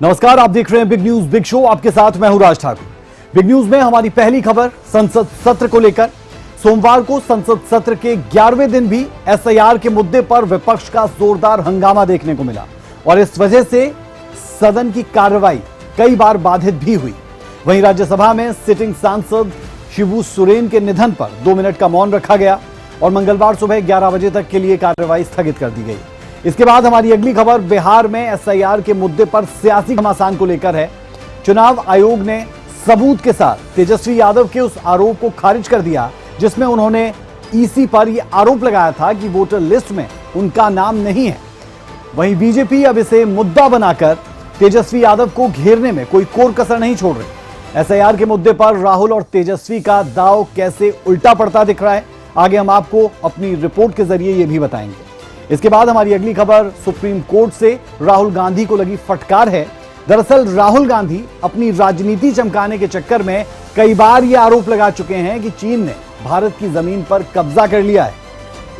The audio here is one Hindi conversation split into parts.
नमस्कार, आप देख रहे हैं बिग न्यूज बिग शो। आपके साथ मैं हूं राज ठाकुर। बिग न्यूज में हमारी पहली खबर संसद सत्र को लेकर। सोमवार को संसद सत्र के 11वें दिन भी एसआईआर के मुद्दे पर विपक्ष का जोरदार हंगामा देखने को मिला और इस वजह से सदन की कार्रवाई कई बार बाधित भी हुई। वहीं राज्यसभा में सिटिंग सांसद शिबू सोरेन के निधन पर 2 मिनट का मौन रखा गया और मंगलवार सुबह 11 बजे तक के लिए कार्रवाई स्थगित कर दी गई। इसके बाद हमारी अगली खबर बिहार में एसआईआर के मुद्दे पर सियासी घमासान को लेकर है। चुनाव आयोग ने सबूत के साथ तेजस्वी यादव के उस आरोप को खारिज कर दिया जिसमें उन्होंने ईसी पर यह आरोप लगाया था कि वोटर लिस्ट में उनका नाम नहीं है। वहीं बीजेपी अब इसे मुद्दा बनाकर तेजस्वी यादव को घेरने में कोई कोर कसर नहीं छोड़ रही। एसआईआर के मुद्दे पर राहुल और तेजस्वी का दांव कैसे उल्टा पड़ता दिख रहा है, आगे हम आपको अपनी रिपोर्ट के जरिए यह भी बताएंगे। इसके बाद हमारी अगली खबर सुप्रीम कोर्ट से राहुल गांधी को लगी फटकार है। दरअसल राहुल गांधी अपनी राजनीति चमकाने के चक्कर में कई बार ये आरोप लगा चुके हैं कि चीन ने भारत की जमीन पर कब्जा कर लिया है।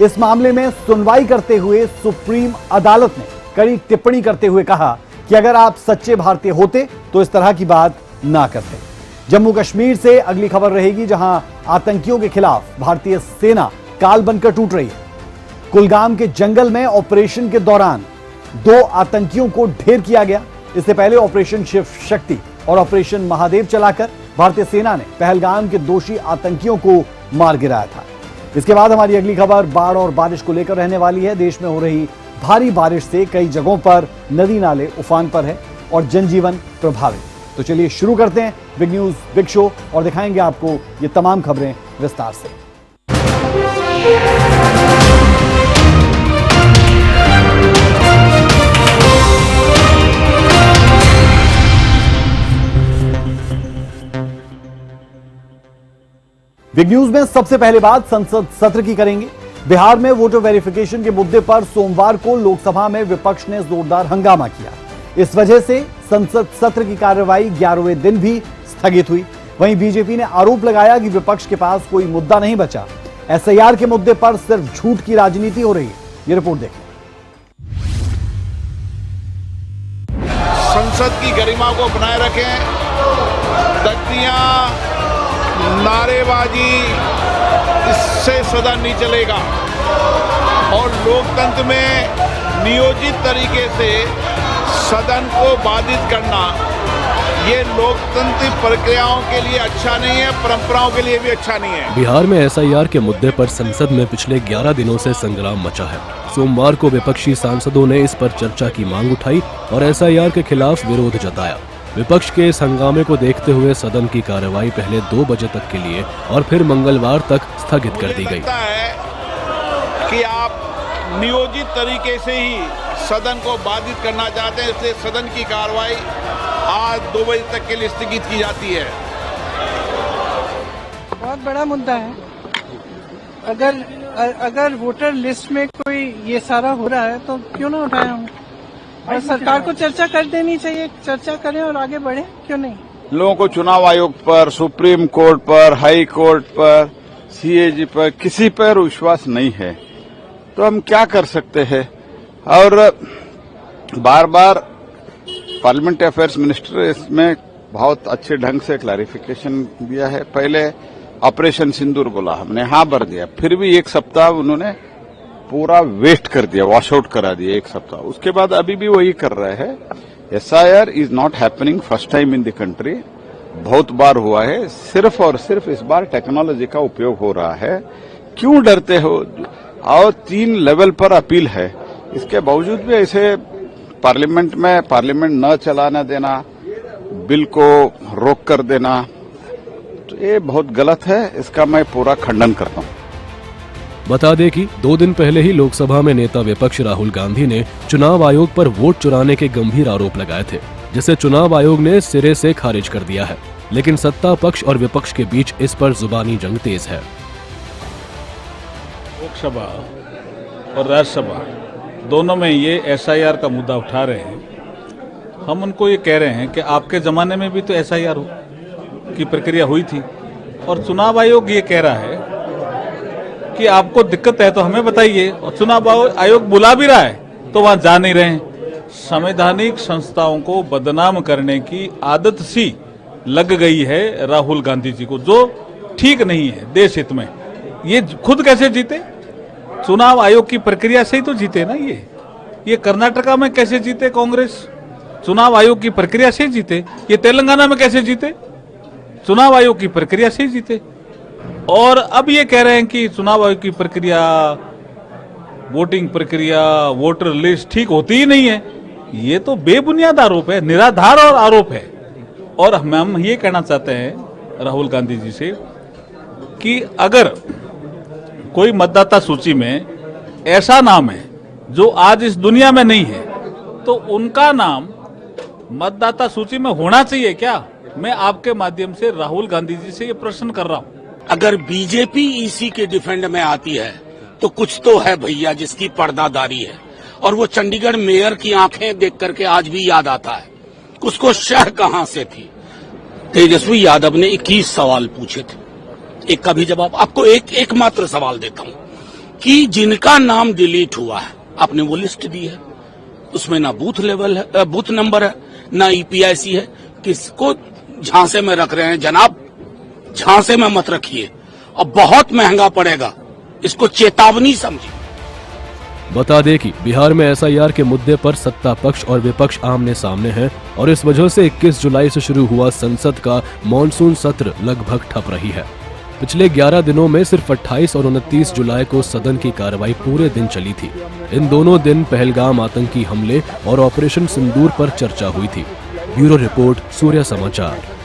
इस मामले में सुनवाई करते हुए सुप्रीम अदालत ने कड़ी टिप्पणी करते हुए कहा कि अगर आप सच्चे भारतीय होते तो इस तरह की बात ना करते। जम्मू कश्मीर से अगली खबर रहेगी, जहां आतंकियों के खिलाफ भारतीय सेना काल बनकर टूट रही है। कुलगाम के जंगल में ऑपरेशन के दौरान 2 आतंकियों को ढेर किया गया। इससे पहले ऑपरेशन शिव शक्ति और ऑपरेशन महादेव चलाकर भारतीय सेना ने पहलगाम के दोषी आतंकियों को मार गिराया था। इसके बाद हमारी अगली खबर बाढ़ और बारिश को लेकर रहने वाली है। देश में हो रही भारी बारिश से कई जगहों पर नदी नाले उफान पर है और जनजीवन प्रभावित। तो चलिए शुरू करते हैं बिग न्यूज बिग शो और दिखाएंगे आपको ये तमाम खबरें विस्तार से। बिग न्यूज में सबसे पहले बात संसद सत्र की करेंगे। बिहार में वोटर वेरिफिकेशन के मुद्दे पर सोमवार को लोकसभा में विपक्ष ने जोरदार हंगामा किया। इस वजह से संसद सत्र की कार्रवाई 11वें दिन भी स्थगित हुई। वहीं बीजेपी ने आरोप लगाया कि विपक्ष के पास कोई मुद्दा नहीं बचा। एसआईआर के मुद्दे पर सिर्फ झूठ की राजनीति हो रही है। ये रिपोर्ट देखें। संसद की गरिमा को बनाए रखें, तख्तियां, नारेबाजी, इससे सदन नहीं चलेगा और लोकतंत्र में नियोजित तरीके से सदन को बाधित करना ये लोकतंत्र प्रक्रियाओं के लिए अच्छा नहीं है, परंपराओं के लिए भी अच्छा नहीं है। बिहार में एसआईआर के मुद्दे पर संसद में पिछले 11 दिनों से संग्राम मचा है। सोमवार को विपक्षी सांसदों ने इस पर चर्चा की मांग उठाई और एसआईआर के खिलाफ विरोध जताया। विपक्ष के इस हंगामे को देखते हुए सदन की कार्रवाई पहले 2 बजे तक के लिए और फिर मंगलवार तक स्थगित कर दी गई। है कि आप नियोजित तरीके से ही सदन को बाधित करना चाहते हैं, इसलिए सदन की कार्रवाई आज 2 बजे तक के लिए स्थगित की जाती है। बहुत बड़ा मुद्दा है। अगर वोटर लिस्ट में कोई ये सारा हो रहा है तो क्यों ना उठाए हम, और सरकार को चर्चा कर देनी चाहिए। चर्चा करें और आगे बढ़े, क्यों नहीं। लोगों को चुनाव आयोग पर, सुप्रीम कोर्ट पर, हाई कोर्ट पर, सीएजी पर, किसी पर विश्वास नहीं है तो हम क्या कर सकते हैं। और बार बार पार्लियामेंट अफेयर्स मिनिस्टर इसमें बहुत अच्छे ढंग से क्लैरिफिकेशन दिया है। पहले ऑपरेशन सिंदूर बोला हमने, हाँ भर दिया, फिर भी 1 सप्ताह उन्होंने पूरा वेस्ट कर दिया, वॉश आउट करा दिया 1 सप्ताह। उसके बाद अभी भी वही कर रहे हैं। SIR is not happening first time in the country, बहुत बार हुआ है। सिर्फ और सिर्फ इस बार टेक्नोलॉजी का उपयोग हो रहा है। क्यों डरते हो? और 3 लेवल पर अपील है, इसके बावजूद भी ऐसे पार्लियामेंट न चलाना देना, बिल को रोक कर देना, तो ये बहुत गलत है। इसका मैं पूरा खंडन करता हूं। बता दें कि 2 दिन पहले ही लोकसभा में नेता विपक्ष राहुल गांधी ने चुनाव आयोग पर वोट चुराने के गंभीर आरोप लगाए थे, जिसे चुनाव आयोग ने सिरे से खारिज कर दिया है। लेकिन सत्ता पक्ष और विपक्ष के बीच इस पर जुबानी जंग तेज है। लोकसभा और राज्यसभा दोनों में ये एसआईआर का मुद्दा उठा रहे हैं। हम उनको ये कह रहे हैं कि आपके जमाने में भी तो SIR की प्रक्रिया हुई थी और चुनाव आयोग ये कह रहा है कि आपको दिक्कत है तो हमें बताइए, और चुनाव आयोग बुला भी रहा है तो वहां जा नहीं रहे हैं। संवैधानिक संस्थाओं को बदनाम करने की आदत सी लग गई है राहुल गांधी जी को, जो ठीक नहीं है देश हित में। ये खुद कैसे जीते? चुनाव आयोग की प्रक्रिया से ही तो जीते ना। ये कर्नाटका में कैसे जीते कांग्रेस? चुनाव आयोग की प्रक्रिया से ही जीते। ये तेलंगाना में कैसे जीते? चुनाव आयोग की प्रक्रिया से ही जीते। और अब ये कह रहे हैं कि चुनाव आयोग की प्रक्रिया, वोटिंग प्रक्रिया, वोटर लिस्ट ठीक होती ही नहीं है। ये तो बेबुनियाद आरोप है, निराधार और आरोप है। और हम ये कहना चाहते हैं राहुल गांधी जी से कि अगर कोई मतदाता सूची में ऐसा नाम है जो आज इस दुनिया में नहीं है, तो उनका नाम मतदाता सूची में होना चाहिए क्या? मैं आपके माध्यम से राहुल गांधी जी से ये प्रश्न कर रहा हूं। अगर बीजेपी इसी के डिफेंड में आती है तो कुछ तो है भैया जिसकी पर्दादारी है, और वो चंडीगढ़ मेयर की आंखें देख करके आज भी याद आता है उसको शह कहां से थी। तेजस्वी यादव ने 21 सवाल पूछे थे, एक का भी जवाब। आपको एक मात्र सवाल देता हूं कि जिनका नाम डिलीट हुआ है, आपने वो लिस्ट दी है, उसमें ना बूथ लेवल है, बूथ नंबर है, ना EPIC है। किसको झांसे में रख रहे हैं जनाब? झांसे में मत रखिए, और बहुत महंगा पड़ेगा, इसको चेतावनी समझिए। बता दें कि बिहार में SIR के मुद्दे पर सत्ता पक्ष और विपक्ष आमने सामने हैं और इस वजह से 21 जुलाई से शुरू हुआ संसद का मॉनसून सत्र लगभग ठप रही है। पिछले 11 दिनों में सिर्फ 28 और 29 जुलाई को सदन की कार्रवाई पूरे दिन चली थी। इन दोनों दिन पहलगाम आतंकी हमले और ऑपरेशन सिंदूर पर चर्चा हुई थी। ब्यूरो रिपोर्ट, सूर्य समाचार।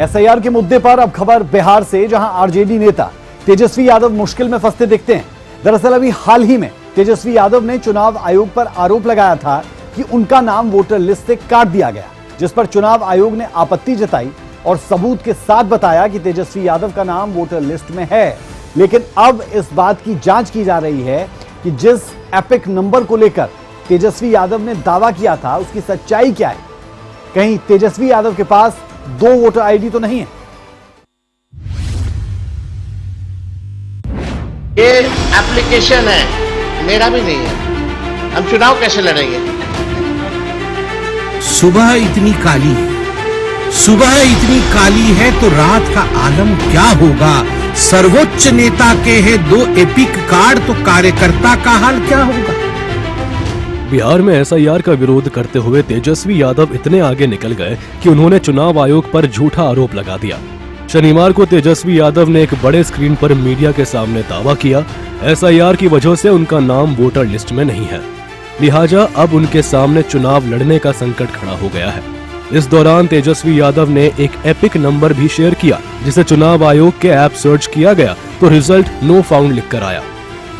SIR के मुद्दे पर अब खबर बिहार से, जहां आरजेडी नेता तेजस्वी यादव मुश्किल में फंसते दिखते हैं। दरअसल अभी हाल ही में तेजस्वी यादव ने चुनाव आयोग पर आरोप लगाया था कि उनका नाम वोटर लिस्ट से काट दिया गया, जिस पर चुनाव आयोग ने आपत्ति जताई और सबूत के साथ बताया कि तेजस्वी यादव का नाम वोटर लिस्ट में है। लेकिन अब इस बात की जांच की जा रही है कि जिस एपिक नंबर को लेकर तेजस्वी यादव ने दावा किया था उसकी सच्चाई क्या है। कहीं तेजस्वी यादव के पास 2 वोटर ID तो नहीं है। ये एप्लीकेशन है, मेरा भी नहीं है। हम चुनाव कैसे लड़ेंगे? सुबह इतनी काली है, सुबह इतनी काली है तो रात का आलम क्या होगा। सर्वोच्च नेता के हैं 2 एपिक कार्ड तो कार्यकर्ता का हाल क्या होगा। बिहार में SIR का विरोध करते हुए तेजस्वी यादव इतने आगे निकल गए कि उन्होंने चुनाव आयोग पर झूठा आरोप लगा दिया। शनिवार को तेजस्वी यादव ने एक बड़े स्क्रीन पर मीडिया के सामने दावा किया SIR की वजह से उनका नाम वोटर लिस्ट में नहीं है, लिहाजा अब उनके सामने चुनाव लड़ने का संकट खड़ा हो गया है। इस दौरान तेजस्वी यादव ने एक एपिक नंबर भी शेयर किया, जिसे चुनाव आयोग के ऐप सर्च किया गया तो रिजल्ट नो फाउंड लिखकर आया।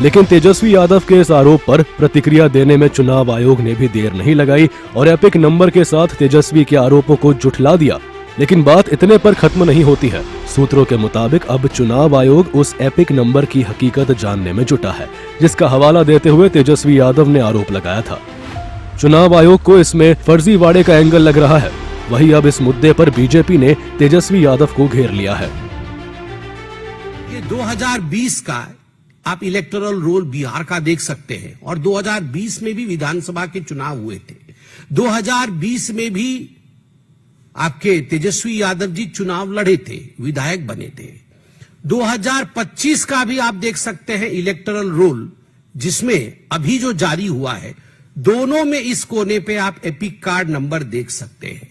लेकिन तेजस्वी यादव के इस आरोप पर प्रतिक्रिया देने में चुनाव आयोग ने भी देर नहीं लगाई और एपिक नंबर के साथ तेजस्वी के आरोपों को जुठला दिया। लेकिन बात इतने पर खत्म नहीं होती है। सूत्रों के मुताबिक अब चुनाव आयोग उस एपिक नंबर की हकीकत जानने में जुटा है, जिसका हवाला देते हुए तेजस्वी यादव ने आरोप लगाया था। चुनाव आयोग को इसमें फर्जीवाड़े का एंगल लग रहा है। वहीं अब इस मुद्दे पर बीजेपी ने तेजस्वी यादव को घेर लिया है। ये 2020 का आप इलेक्टोरल रोल बिहार का देख सकते हैं, और 2020 में भी विधानसभा के चुनाव हुए थे। 2020 में भी आपके तेजस्वी यादव जी चुनाव लड़े थे, विधायक बने थे। 2025 का भी आप देख सकते हैं इलेक्टोरल रोल, जिसमें अभी जो जारी हुआ है, दोनों में इस कोने पे आप एपिक कार्ड नंबर देख सकते हैं।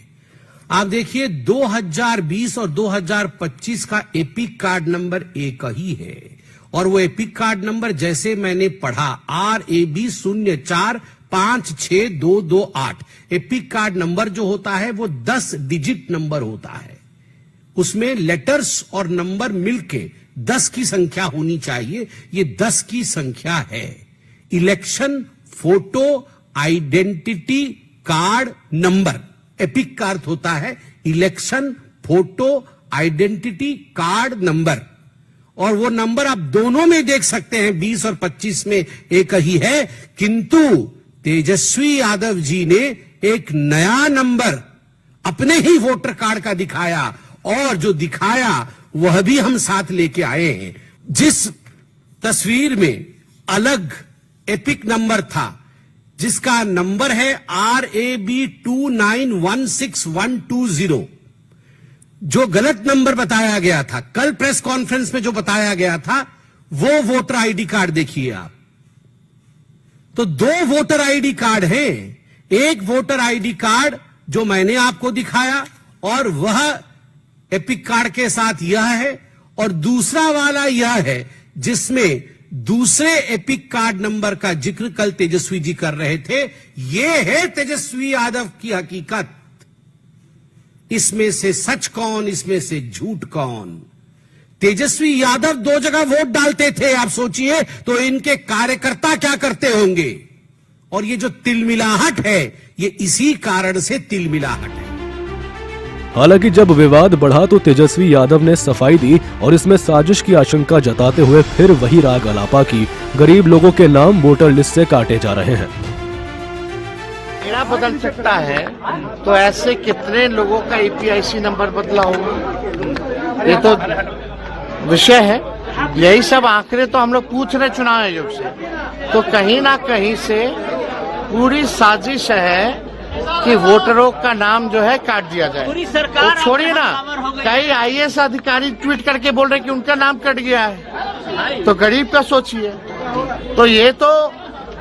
आप देखिए 2020 और 2025 का एपिक कार्ड नंबर एक ही है, और वो एपिक कार्ड नंबर जैसे मैंने पढ़ा RAB 0456228, एपिक कार्ड नंबर जो होता है वो 10 डिजिट नंबर होता है। उसमें लेटर्स और नंबर मिलके 10 की संख्या होनी चाहिए। ये 10 की संख्या है। Election photo identity card number, epic का अर्थ होता है election photo identity card number. और वो नंबर आप दोनों में देख सकते हैं, 20 और 25 में एक ही है। किंतु तेजस्वी यादव जी ने एक नया नंबर अपने ही वोटर कार्ड का दिखाया, और जो दिखाया वह भी हम साथ लेके आए हैं। जिस तस्वीर में अलग एपिक नंबर था, जिसका नंबर है RAB 2916120, जो गलत नंबर बताया गया था, कल प्रेस कॉन्फ्रेंस में जो बताया गया था, वो वोटर आईडी कार्ड देखिए आप। तो 2 वोटर आईडी कार्ड हैं। एक वोटर आईडी कार्ड जो मैंने आपको दिखाया और वह एपिक कार्ड के साथ यह है, और दूसरा वाला यह है जिसमें दूसरे एपिक कार्ड नंबर का जिक्र कल तेजस्वी जी कर रहे थे। यह है तेजस्वी यादव की हकीकत। इसमें से सच कौन, इसमें से झूठ कौन? तेजस्वी यादव 2 जगह वोट डालते थे, आप सोचिए तो इनके कार्यकर्ता क्या करते होंगे। और ये जो तिलमिलाहट है, ये इसी कारण से तिलमिलाहट है। हालांकि जब विवाद बढ़ा तो तेजस्वी यादव ने सफाई दी और इसमें साजिश की आशंका जताते हुए फिर वही राग अलापा की, गरीब लोगों के नाम वोटर लिस्ट से काटे जा रहे हैं। मेरा बदल सकता है तो ऐसे कितने लोगों का EPIC नंबर बदला होगा, ये तो विषय है। यही सब आंकड़े तो हम लोग पूछ रहे चुनाव आयोग से, तो कहीं ना कहीं से पूरी साजिश है कि वोटरों का नाम जो है काट दिया जाए। पूरी सरकार, तो छोड़िए ना, कई IAS अधिकारी ट्वीट करके बोल रहे कि उनका नाम कट गया है, तो गरीब का सोचिए। तो ये तो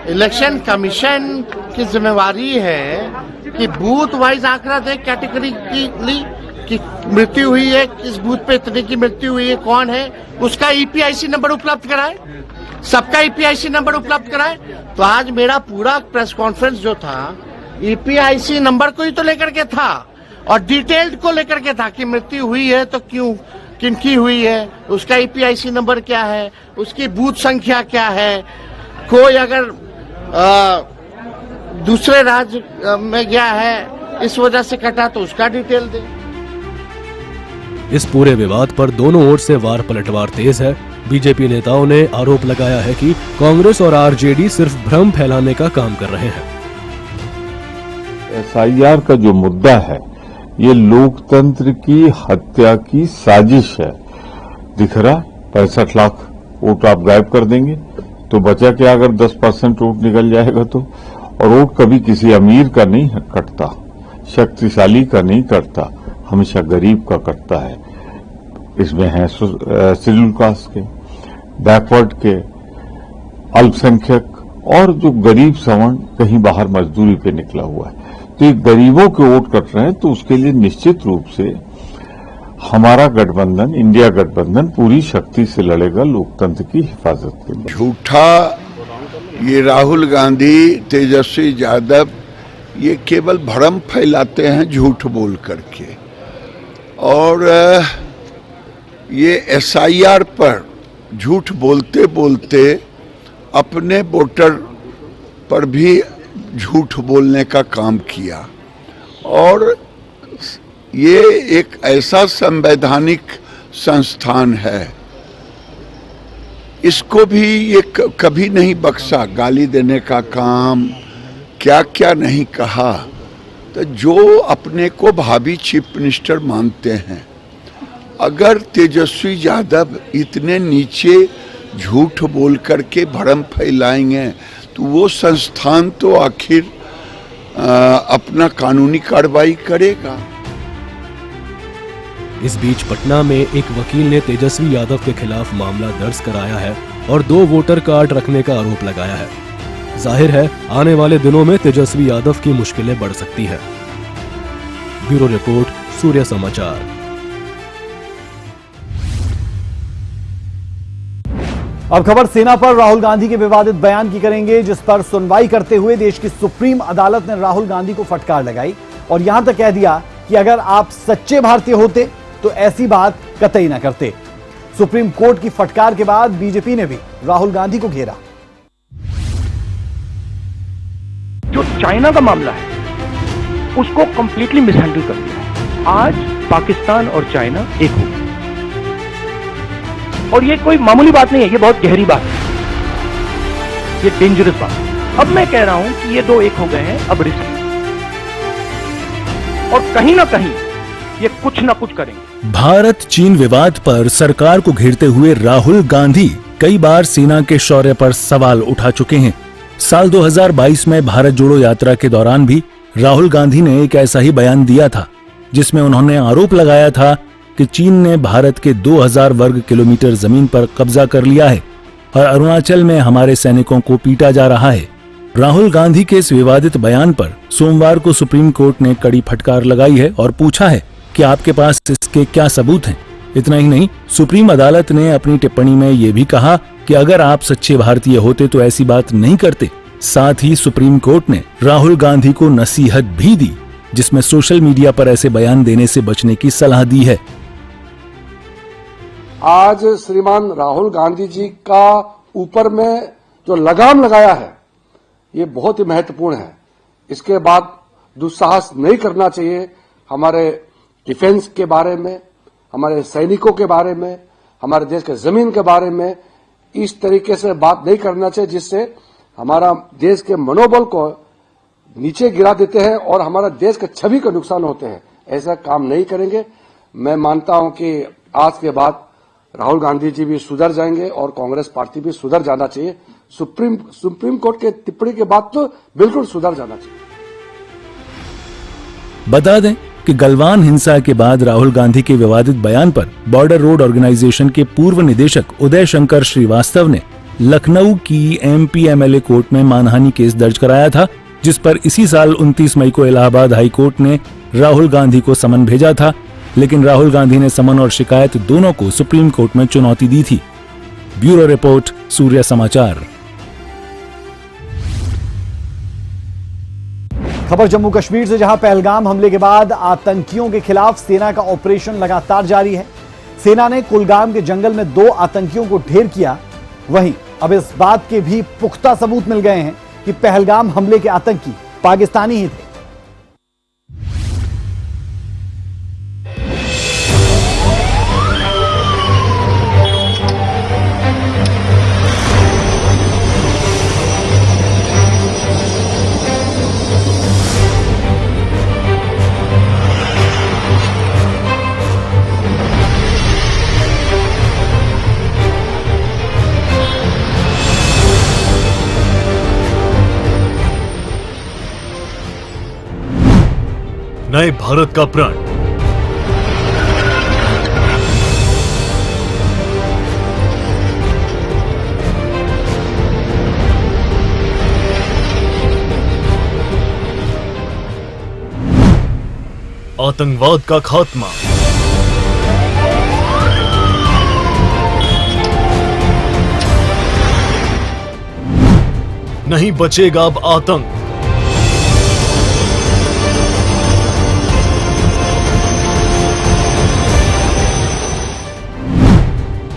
इलेक्शन कमीशन की जिम्मेवारी है कि बूथ वाइज आंकड़ा दे, कैटेगरिकली कि मृत्यु हुई है, किस बूथ पे इतने की मृत्यु हुई है, कौन है, उसका EPIC नंबर उपलब्ध कराए, सबका EPIC नंबर उपलब्ध कराए। तो आज मेरा पूरा प्रेस कॉन्फ्रेंस जो था EPIC नंबर को ही तो लेकर के था, और डिटेल्ड को लेकर के था कि मृत्यु हुई है तो क्यों, किनकी हुई है, उसका EPIC नंबर क्या है, उसकी बूथ संख्या क्या है, कोई अगर दूसरे राज्य में गया है इस वजह से कटा तो उसका डिटेल दे। इस पूरे विवाद पर दोनों ओर से वार पलटवार तेज है। बीजेपी नेताओं ने आरोप लगाया है कि कांग्रेस और RJD सिर्फ भ्रम फैलाने का काम कर रहे हैं। SIR का जो मुद्दा है, ये लोकतंत्र की हत्या की साजिश है। दिख रहा 65 लाख वोट आप गायब कर देंगे तो बचा क्या अगर 10% वोट निकल जाएगा तो। और वोट कभी किसी अमीर का नहीं कटता, शक्तिशाली का नहीं कटता, हमेशा गरीब का कटता है। इसमें है शेड्यूल कास्ट के, बैकवर्ड के, अल्पसंख्यक और जो गरीब सवर्ण कहीं बाहर मजदूरी पे निकला हुआ है। तो ये गरीबों के वोट कट रहे हैं, तो उसके लिए निश्चित रूप से हमारा गठबंधन, इंडिया गठबंधन पूरी शक्ति से लड़ेगा लोकतंत्र की हिफाजत के लिए। झूठा ये राहुल गांधी, तेजस्वी यादव ये केवल भ्रम फैलाते हैं झूठ बोल करके, और ये SIR पर झूठ बोलते बोलते अपने वोटर पर भी झूठ बोलने का काम किया। और ये एक ऐसा संवैधानिक संस्थान है, इसको भी ये कभी नहीं बख्शा। गाली देने का काम, क्या क्या नहीं कहा। तो जो अपने को भावी चीफ मिनिस्टर मानते हैं, अगर तेजस्वी यादव इतने नीचे झूठ बोल करके भ्रम फैलाएंगे तो वो संस्थान तो आखिर अपना कानूनी कार्रवाई करेगा। इस बीच पटना में एक वकील ने तेजस्वी यादव के खिलाफ मामला दर्ज कराया है और 2 वोटर कार्ड रखने का आरोप लगाया है। जाहिर है आने वाले दिनों में तेजस्वी यादव की मुश्किलें बढ़ सकती हैं। ब्यूरो रिपोर्ट, सूर्य समाचार। अब खबर सेना पर राहुल गांधी के विवादित बयान की करेंगे, जिस पर सुनवाई करते हुए देश की सुप्रीम अदालत ने राहुल गांधी को फटकार लगाई और यहां तक कह दिया कि अगर आप सच्चे भारतीय होते तो ऐसी बात कतई न करते। सुप्रीम कोर्ट की फटकार के बाद बीजेपी ने भी राहुल गांधी को घेरा। जो चाइना का मामला है उसको कंप्लीटली मिसहैंडल कर दिया। आज पाकिस्तान और चाइना एक हो गए। और ये कोई मामूली बात नहीं है, ये बहुत गहरी बात है, ये डेंजरस बात है। अब मैं कह रहा हूं कि ये दो एक हो गए हैं, अब रिस्क, और कहीं ना कहीं ये कुछ ना कुछ करेंगे। भारत चीन विवाद पर सरकार को घेरते हुए राहुल गांधी कई बार सेना के शौर्य पर सवाल उठा चुके हैं। साल 2022 में भारत जोड़ो यात्रा के दौरान भी राहुल गांधी ने एक ऐसा ही बयान दिया था, जिसमें उन्होंने आरोप लगाया था कि चीन ने भारत के 2000 वर्ग किलोमीटर जमीन पर कब्जा कर लिया है और अरुणाचल में हमारे सैनिकों को पीटा जा रहा है। राहुल गांधी के इस विवादित बयान पर सोमवार को सुप्रीम कोर्ट ने कड़ी फटकार लगाई है और पूछा है कि आपके पास इसके क्या सबूत हैं। इतना ही नहीं, सुप्रीम अदालत ने अपनी टिप्पणी में ये भी कहा कि अगर आप सच्चे भारतीय होते तो ऐसी बात नहीं करते। साथ ही सुप्रीम कोर्ट ने राहुल गांधी को नसीहत भी दी, जिसमें सोशल मीडिया पर ऐसे बयान देने से बचने की सलाह दी है। आज श्रीमान राहुल गांधी जी का ऊपर में जो लगाम लगाया है, ये बहुत ही महत्वपूर्ण है। इसके बाद दुस्साहस नहीं करना चाहिए। हमारे डिफेंस के बारे में, हमारे सैनिकों के बारे में, हमारे देश के जमीन के बारे में इस तरीके से बात नहीं करना चाहिए, जिससे हमारा देश के मनोबल को नीचे गिरा देते हैं और हमारा देश के छवि का नुकसान होते हैं। ऐसा काम नहीं करेंगे। मैं मानता हूं कि आज के बाद राहुल गांधी जी भी सुधर जाएंगे और कांग्रेस पार्टी भी सुधर जाना चाहिए। सुप्रीम कोर्ट के टिप्पणी के बाद तो बिल्कुल सुधर जाना चाहिए। बता दें कि गलवान हिंसा के बाद राहुल गांधी के विवादित बयान पर बॉर्डर रोड ऑर्गेनाइजेशन के पूर्व निदेशक उदय शंकर श्रीवास्तव ने लखनऊ की एमपी एमएलए कोर्ट में मानहानि केस दर्ज कराया था, जिस पर इसी साल 29 मई को इलाहाबाद हाई कोर्ट ने राहुल गांधी को समन भेजा था। लेकिन राहुल गांधी ने समन और शिकायत दोनों को सुप्रीम कोर्ट में चुनौती दी थी। ब्यूरो रिपोर्ट, सूर्य समाचार। खबर जम्मू कश्मीर से, जहां पहलगाम हमले के बाद आतंकियों के खिलाफ सेना का ऑपरेशन लगातार जारी है। सेना ने कुलगाम के जंगल में 2 आतंकियों को ढेर किया। वहीं अब इस बात के भी पुख्ता सबूत मिल गए हैं कि पहलगाम हमले के आतंकी पाकिस्तानी ही थे। नए भारत का प्रण, आतंकवाद का खात्मा, नहीं बचेगा अब आतंक।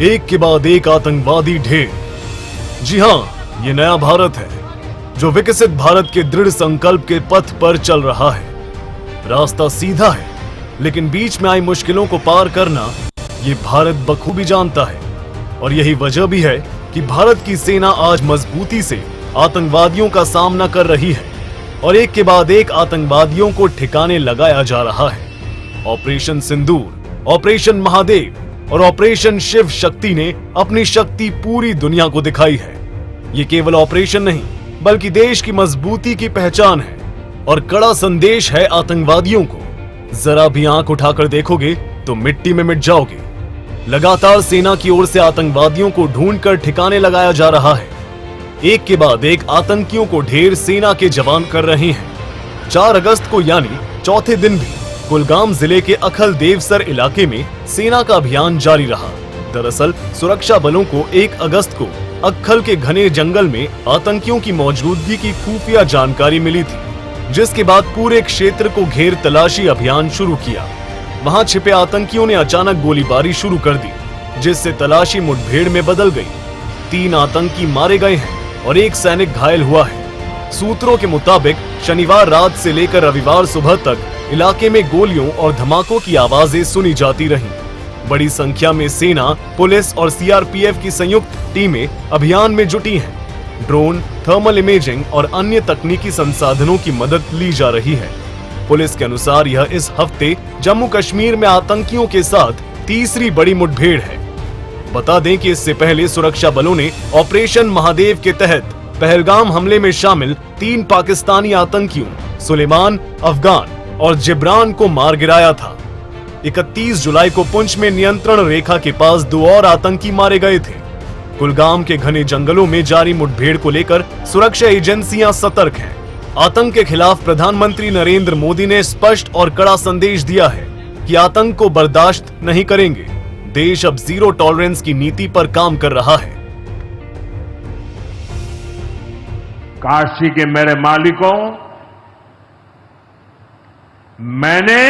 एक के बाद एक आतंकवादी ढेर। जी हां, ये नया भारत है जो विकसित भारत के दृढ़ संकल्प के पथ पर चल रहा है। रास्ता सीधा है, लेकिन बीच में आई मुश्किलों को पार करना ये भारत बखूबी जानता है। और यही वजह भी है कि भारत की सेना आज मजबूती से आतंकवादियों का सामना कर रही है और एक के बाद एक आतंकवादियों को ठिकाने लगाया जा रहा है। ऑपरेशन सिंदूर, ऑपरेशन महादेव और ऑपरेशन शिव शक्ति ने अपनी शक्ति पूरी दुनिया को दिखाई है। ये केवल ऑपरेशन नहीं, बल्कि देश की मजबूती की पहचान है और कड़ा संदेश है आतंकवादियों को। जरा भी आंख उठाकर देखोगे तो मिट्टी में मिट जाओगे। लगातार सेना की ओर से आतंकवादियों को ढूंढकर ठिकाने लगाया जा रहा है। एक के बाद एक आतंकियों को ढेर सेना के जवान कर रहे हैं। 4 अगस्त को यानी चौथे दिन भी कुलगाम जिले के अखल देवसर इलाके में सेना का अभियान जारी रहा। दरअसल सुरक्षा बलों को 1 अगस्त को अक्खल के घने जंगल में आतंकियों की मौजूदगी की खुफिया जानकारी मिली थी, जिसके बाद पूरे क्षेत्र को घेर तलाशी अभियान शुरू किया। वहां छिपे आतंकियों ने अचानक गोलीबारी शुरू कर दी, जिससे तलाशी मुठभेड़ में बदल गई। 3 आतंकी मारे गए हैं और 1 सैनिक घायल हुआ है। सूत्रों के मुताबिक शनिवार रात से लेकर रविवार सुबह तक इलाके में गोलियों और धमाकों की आवाजें सुनी जाती रहीं। बड़ी संख्या में सेना, पुलिस और सीआरपीएफ की संयुक्त टीमें अभियान में जुटी हैं। ड्रोन, थर्मल इमेजिंग और अन्य तकनीकी संसाधनों की मदद ली जा रही है। पुलिस के अनुसार यह इस हफ्ते जम्मू कश्मीर में आतंकियों के साथ तीसरी बड़ी मुठभेड़ है। बता दें कि इससे पहले सुरक्षा बलों ने ऑपरेशन महादेव के तहत पहलगाम हमले में शामिल 3 पाकिस्तानी आतंकियों सुलेमान, अफगान और जिब्रान को मार गिराया था। 31 जुलाई को पुंछ में नियंत्रण रेखा के पास 2 और आतंकी मारे गए थे। कुलगाम के घने जंगलों में जारी मुठभेड़ को लेकर सुरक्षा एजेंसियां सतर्क हैं। आतंक के खिलाफ प्रधानमंत्री नरेंद्र मोदी ने स्पष्ट और कड़ा संदेश दिया है कि आतंक को बर्दाश्त नहीं करेंगे। देश अब जीरो टॉलरेंस की नीति पर काम कर रहा है। काशी के मेरे मालिकों, मैंने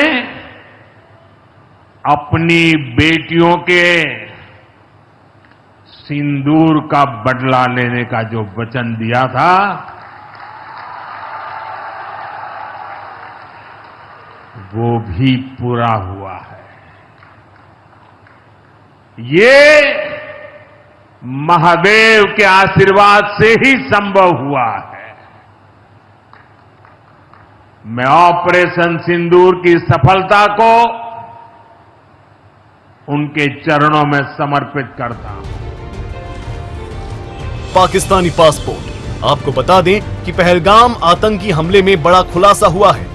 अपनी बेटियों के सिंदूर का बदला लेने का जो वचन दिया था, वो भी पूरा हुआ है। ये महादेव के आशीर्वाद से ही संभव हुआ है। मैं ऑपरेशन सिंदूर की सफलता को उनके चरणों में समर्पित करता हूं। पाकिस्तानी पासपोर्ट। आपको बता दें कि पहलगाम आतंकी हमले में बड़ा खुलासा हुआ है।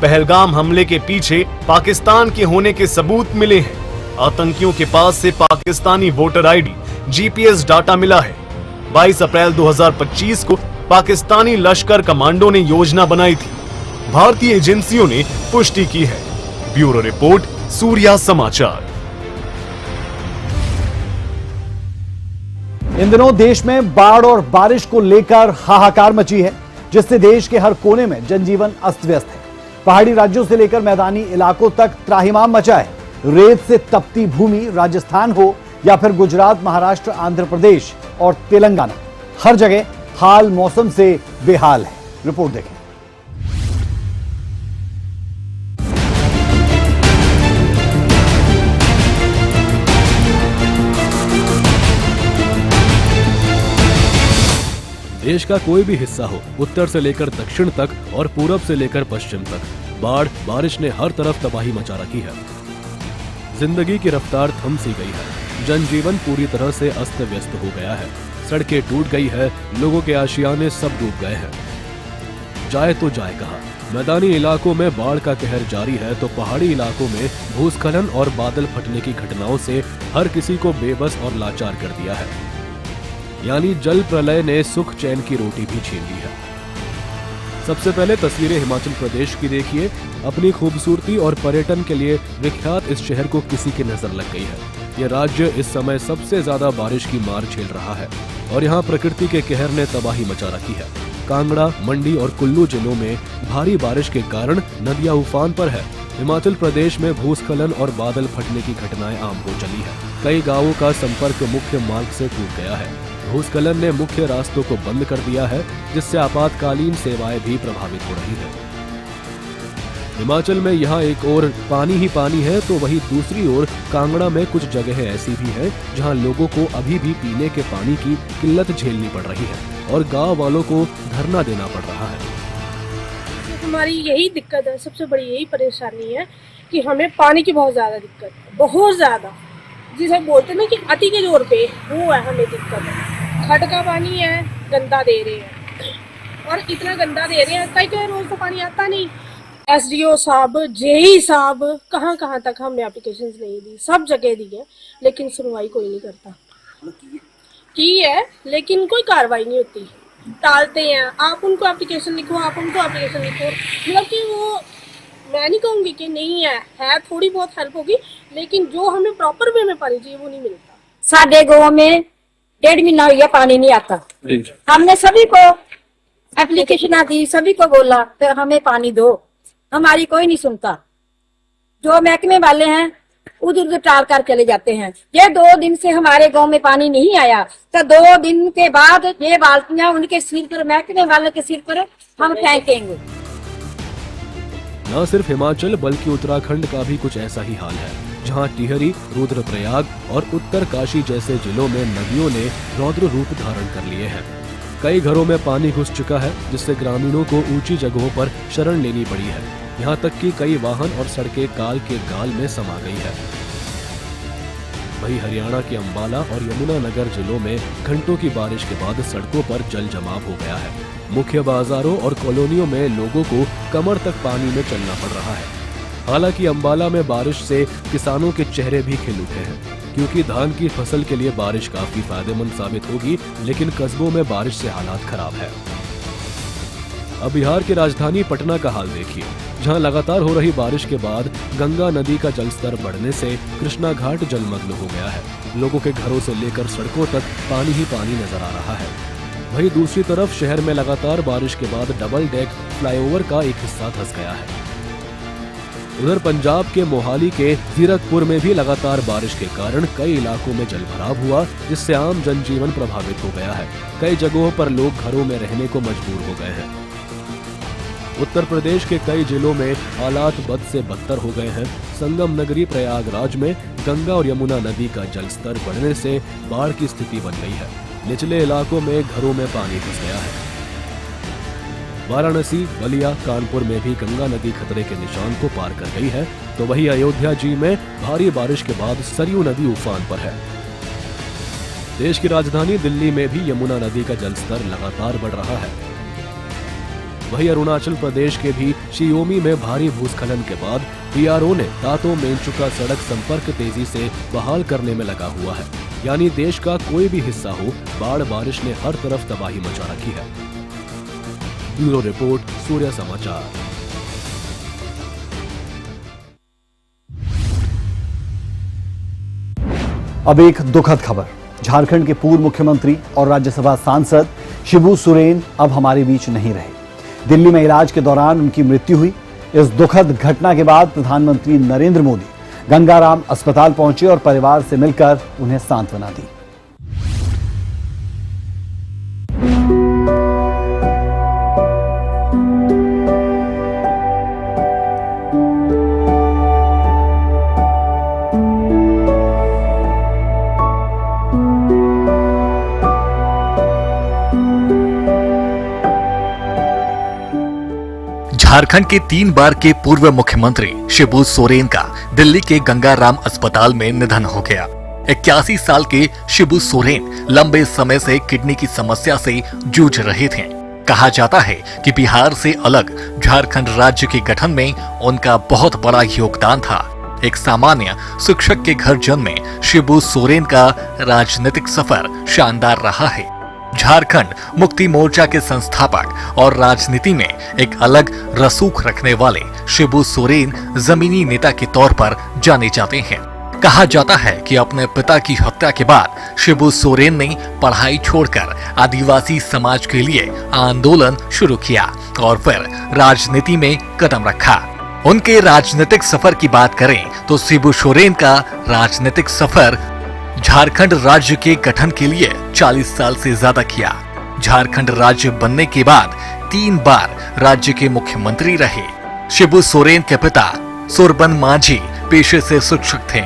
पहलगाम हमले के पीछे पाकिस्तान के होने के सबूत मिले हैं। आतंकियों के पास से Pakistani voter ID, GPS data मिला है। 22 अप्रैल 2025 को पाकिस्तानी लश्कर कमांडो ने योजना बनाई थी। भारतीय एजेंसियों ने पुष्टि की है। ब्यूरो रिपोर्ट, सूर्या समाचार। इन दिनों देश में बाढ़ और बारिश को लेकर हाहाकार मची है, जिससे देश के हर कोने में जनजीवन अस्त व्यस्त है। पहाड़ी राज्यों से लेकर मैदानी इलाकों तक त्राहिमाम मचा है। रेत से तपती भूमि, राजस्थान हो या फिर गुजरात, महाराष्ट्र, आंध्र प्रदेश और तेलंगाना, हर जगह हाल मौसम से बेहाल है। रिपोर्ट देखें। देश का कोई भी हिस्सा हो, उत्तर से लेकर दक्षिण तक और पूरब से लेकर पश्चिम तक, बाढ़ बारिश ने हर तरफ तबाही मचा रखी है। जिंदगी की रफ्तार थम सी गई है। जनजीवन पूरी तरह से अस्त व्यस्त हो गया है। सड़कें टूट गई है, लोगों के आशियाने सब डूब गए हैं। जाए तो जाए कहाँ? मैदानी इलाकों में बाढ़ का कहर जारी है तो पहाड़ी इलाकों में भूस्खलन और बादल फटने की घटनाओं से हर किसी को बेबस और लाचार कर दिया है। यानी जल प्रलय ने सुख चैन की रोटी भी छीन ली है। सबसे पहले तस्वीरें हिमाचल प्रदेश की देखिए। अपनी खूबसूरती और पर्यटन के लिए विख्यात इस शहर को किसी की नजर लग गई है। यह राज्य इस समय सबसे ज्यादा बारिश की मार झेल रहा है और यहाँ प्रकृति के कहर ने तबाही मचा रखी है। कांगड़ा, मंडी और कुल्लू जिलों में भारी बारिश के कारण नदियां उफान पर है। हिमाचल प्रदेश में भूस्खलन और बादल फटने की घटनाएं आम हो चली है। कई गांवों का संपर्क मुख्य मार्ग से टूट गया है। भूस्खलन ने मुख्य रास्तों को बंद कर दिया है, जिससे आपातकालीन सेवाएं भी प्रभावित हो रही है। हिमाचल में यहाँ एक ओर पानी ही पानी है तो वहीं दूसरी ओर कांगड़ा में कुछ जगहें ऐसी भी हैं जहाँ लोगों को अभी भी पीने के पानी की किल्लत झेलनी पड़ रही है और गांव वालों को धरना देना पड़ रहा है। हमारी यही दिक्कत है, सबसे बड़ी यही परेशानी है कि हमें पानी की बहुत ज्यादा दिक्कत है, बहुत ज्यादा। जिसे बोलते हैं ना कि अति के जोर पे, वो है हमें दिक्कत है। खड का पानी है, गंदा दे रहे हैं और इतना गंदा दे रहे हैं, कई रोज तो पानी आता नहीं। एसडीओ साहब, जेई साहब, कहाँ तक हमने एप्लीकेशंस नहीं दी, सब जगह दी है, लेकिन सुनवाई कोई नहीं करता। की है लेकिन कोई कार्रवाई नहीं होती, टालते हैं। आप उनको एप्लीकेशन लिखो, आप उनको एप्लीकेशन लिखो, मतलब कि वो, मैं नहीं कहूँगी कि नहीं है थोड़ी बहुत हेल्प होगी, लेकिन जो हमें प्रॉपर वे में पानी चाहिए वो नहीं मिलता। साढ़े गाँव में 1.5 महीना हो गया पानी नहीं आता। हमने सभी को एप्लीकेशन दी, सभी को बोला तो हमें पानी दो, हमारी कोई नहीं सुनता। जो महकमे वाले हैं उधर उधर टाल कर चले जाते हैं। ये 2 दिन से हमारे गांव में पानी नहीं आया तो 2 दिन के बाद ये बाल्टियां उनके सिर पर, महकमे वालों के सिर पर हम फेंकेंगे। न सिर्फ हिमाचल बल्कि उत्तराखंड का भी कुछ ऐसा ही हाल है, जहां टिहरी, रुद्रप्रयाग और उत्तरकाशी जैसे जिलों में नदियों ने रौद्र रूप धारण कर लिए हैं। कई घरों में पानी घुस चुका है, जिससे ग्रामीणों को ऊंची जगहों पर शरण लेनी पड़ी है। यहाँ तक कि कई वाहन और सड़कें काल के गाल में समा गई है। वहीं हरियाणा के अंबाला और यमुनानगर जिलों में घंटों की बारिश के बाद सड़कों पर जल जमाव हो गया है। मुख्य बाजारों और कॉलोनियों में लोगों को कमर तक पानी में चलना पड़ रहा है। हालांकि अंबाला में बारिश से किसानों के चेहरे भी खिल उठे हैं, क्योंकि धान की फसल के लिए बारिश काफी फायदेमंद साबित होगी, लेकिन कस्बों में बारिश से हालात खराब है। अब बिहार की राजधानी पटना का हाल देखिए, जहां लगातार हो रही बारिश के बाद गंगा नदी का जलस्तर बढ़ने से कृष्णा घाट जलमग्न हो गया है। लोगों के घरों से लेकर सड़कों तक पानी ही पानी नजर आ रहा है। वहीं दूसरी तरफ शहर में लगातार बारिश के बाद डबल डेक फ्लाईओवर का एक हिस्सा धंस गया है। उधर पंजाब के मोहाली के जीरकपुर में भी लगातार बारिश के कारण कई इलाकों में जलभराव हुआ, जिससे आम जनजीवन प्रभावित हो गया है। कई जगहों पर लोग घरों में रहने को मजबूर हो गए हैं। उत्तर प्रदेश के कई जिलों में हालात बद से बदतर हो गए हैं। संगम नगरी प्रयागराज में गंगा और यमुना नदी का जलस्तर बढ़ने से बाढ़ की स्थिति बन गई है। निचले इलाकों में घरों में पानी घुस गया है। वाराणसी, बलिया, कानपुर में भी गंगा नदी खतरे के निशान को पार कर गई है, तो वहीं अयोध्या जी में भारी बारिश के बाद सरयू नदी उफान पर है। देश की राजधानी दिल्ली में भी यमुना नदी का जलस्तर लगातार बढ़ रहा है। वहीं अरुणाचल प्रदेश के भी शियोमी में भारी भूस्खलन के बाद बीआरओ ने तातो मेंचुका सड़क संपर्क तेजी से बहाल करने में लगा हुआ है। यानी देश का कोई भी हिस्सा हो, बाढ़ बारिश ने हर तरफ तबाही मचा रखी है। ब्यूरो रिपोर्ट, सूर्य समाचार। अब एक दुखद खबर। झारखंड के पूर्व मुख्यमंत्री और राज्यसभा सांसद शिबू सोरेन अब हमारे बीच नहीं रहे। दिल्ली में इलाज के दौरान उनकी मृत्यु हुई। इस दुखद घटना के बाद प्रधानमंत्री नरेंद्र मोदी गंगाराम अस्पताल पहुंचे और परिवार से मिलकर उन्हें सांत्वना दी। झारखंड के 3 बार के पूर्व मुख्यमंत्री शिबू सोरेन का दिल्ली के गंगाराम अस्पताल में निधन हो गया। 81 साल के शिबू सोरेन लंबे समय से किडनी की समस्या से जूझ रहे थे। कहा जाता है कि बिहार से अलग झारखंड राज्य के गठन में उनका बहुत बड़ा योगदान था। एक सामान्य शिक्षक के घर जन्मे शिबू सोरेन का राजनीतिक सफर शानदार रहा है। झारखंड मुक्ति मोर्चा के संस्थापक और राजनीति में एक अलग रसूख रखने वाले शिबू सोरेन जमीनी नेता के तौर पर जाने जाते हैं। कहा जाता है कि अपने पिता की हत्या के बाद शिबू सोरेन ने पढ़ाई छोड़कर आदिवासी समाज के लिए आंदोलन शुरू किया और फिर राजनीति में कदम रखा। उनके राजनीतिक सफर की बात करें तो शिबू सोरेन का राजनीतिक सफर झारखंड राज्य के गठन के लिए 40 साल से ज्यादा किया। झारखंड राज्य बनने के बाद 3 बार राज्य के मुख्यमंत्री रहे। शिबू सोरेन के पिता सुरबन मांझी पेशे से शिक्षक थे।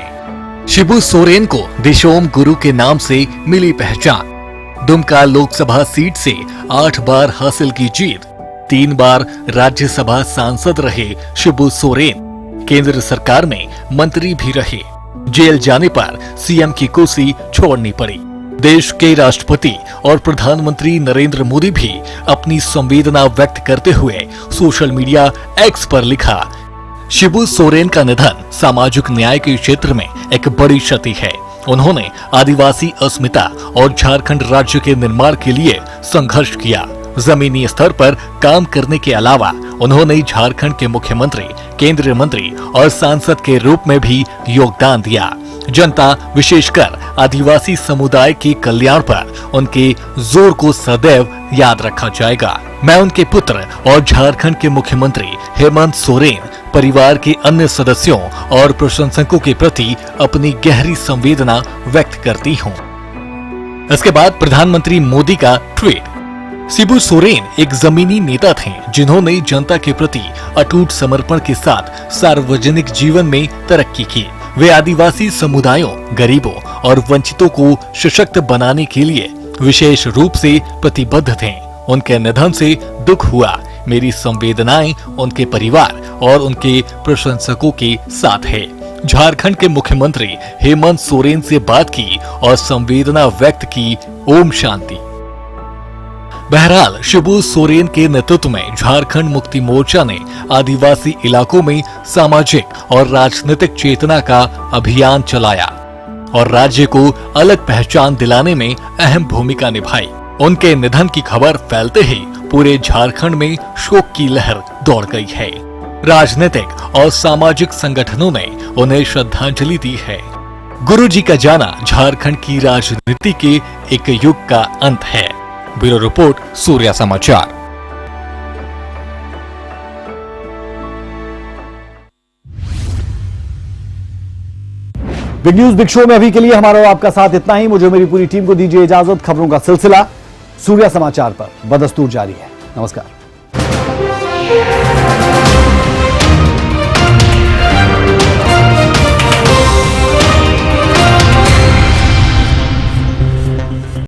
शिबू सोरेन को दिशोम गुरु के नाम से मिली पहचान। दुमका लोकसभा सीट से 8 बार हासिल की जीत। 3 बार राज्यसभा सांसद रहे शिबू सोरेन। केंद्र सरकार में मंत्री भी रहे। जेल जाने पर सीएम की कुर्सी छोड़नी पड़ी। देश के राष्ट्रपति और प्रधानमंत्री नरेंद्र मोदी भी अपनी संवेदना व्यक्त करते हुए सोशल मीडिया एक्स पर लिखा, शिबू सोरेन का निधन सामाजिक न्याय के क्षेत्र में एक बड़ी क्षति है। उन्होंने आदिवासी अस्मिता और झारखंड राज्य के निर्माण के लिए संघर्ष किया। जमीनी स्तर पर काम करने के अलावा उन्होंने झारखंड के मुख्यमंत्री, केंद्रीय मंत्री और सांसद के रूप में भी योगदान दिया। जनता विशेषकर आदिवासी समुदाय के कल्याण पर उनके जोर को सदैव याद रखा जाएगा। मैं उनके पुत्र और झारखंड के मुख्यमंत्री हेमंत सोरेन परिवार के अन्य सदस्यों और प्रशंसकों के प्रति अपनी गहरी संवेदना व्यक्त करती हूँ। इसके बाद प्रधानमंत्री मोदी का ट्वीट, शिबू सोरेन एक जमीनी नेता थे जिन्होंने जनता के प्रति अटूट समर्पण के साथ सार्वजनिक जीवन में तरक्की की। वे आदिवासी समुदायों, गरीबों और वंचितों को सशक्त बनाने के लिए विशेष रूप से प्रतिबद्ध थे। उनके निधन से दुख हुआ। मेरी संवेदनाएं उनके परिवार और उनके प्रशंसकों के साथ है। झारखंड के मुख्यमंत्री हेमंत सोरेन से बात की और संवेदना व्यक्त की। ओम शांति। बहरहाल शिबू सोरेन के नेतृत्व में झारखंड मुक्ति मोर्चा ने आदिवासी इलाकों में सामाजिक और राजनीतिक चेतना का अभियान चलाया और राज्य को अलग पहचान दिलाने में अहम भूमिका निभाई। उनके निधन की खबर फैलते ही पूरे झारखंड में शोक की लहर दौड़ गई है। राजनीतिक और सामाजिक संगठनों ने उन्हें श्रद्धांजलि दी है। गुरुजी का जाना झारखंड की राजनीति के एक युग का अंत है। ब्यूरो रिपोर्ट, सूर्या समाचार। बिग न्यूज बिग शो में अभी के लिए हमारा और आपका साथ इतना ही। मुझे मेरी पूरी टीम को दीजिए इजाजत। खबरों का सिलसिला सूर्या समाचार पर बदस्तूर जारी है। नमस्कार।